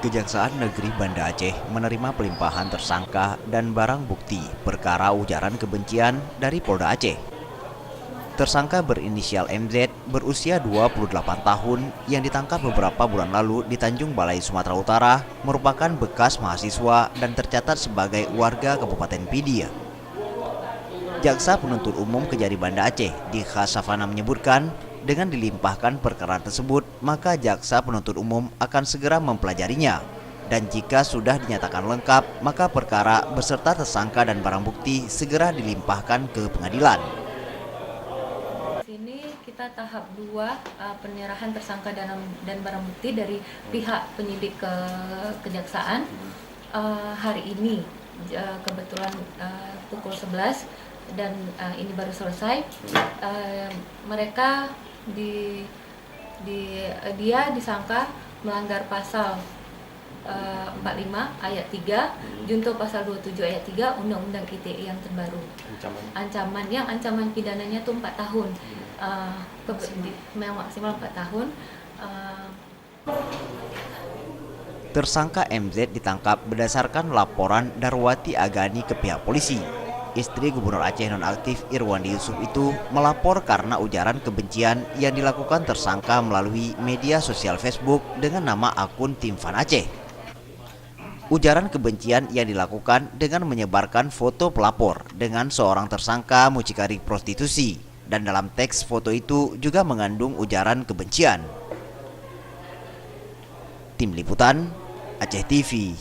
Kejaksaan Negeri Banda Aceh menerima pelimpahan tersangka dan barang bukti perkara ujaran kebencian dari Polda Aceh. Tersangka berinisial MZ berusia 28 tahun yang ditangkap beberapa bulan lalu di Tanjung Balai, Sumatera Utara merupakan bekas mahasiswa dan tercatat sebagai warga Kabupaten Pidia. Jaksa Penuntut Umum Kejari Banda Aceh Dikha Safana menyebutkan, dengan dilimpahkan perkara tersebut, maka Jaksa Penuntut Umum akan segera mempelajarinya. Dan jika sudah dinyatakan lengkap, maka perkara beserta tersangka dan barang bukti segera dilimpahkan ke pengadilan. Sini kita tahap 2 penyerahan tersangka dan barang bukti dari pihak penyidik ke kejaksaan. Hari ini kebetulan pukul 11 dan ini baru selesai. Mereka dia disangka melanggar pasal 45 ayat 3 junto pasal 27 ayat 3 Undang-Undang ITE yang terbaru. Ancaman pidananya itu 4 tahun. Maksimal 4 tahun. Tersangka MZ ditangkap berdasarkan laporan Darwati Agani ke pihak polisi. Istri Gubernur Aceh nonaktif Irwandi Yusuf itu melapor karena ujaran kebencian yang dilakukan tersangka melalui media sosial Facebook dengan nama akun Tim Fan Aceh. Ujaran kebencian yang dilakukan dengan menyebarkan foto pelapor dengan seorang tersangka mucikari prostitusi, dan dalam teks foto itu juga mengandung ujaran kebencian. Tim Liputan Aceh TV.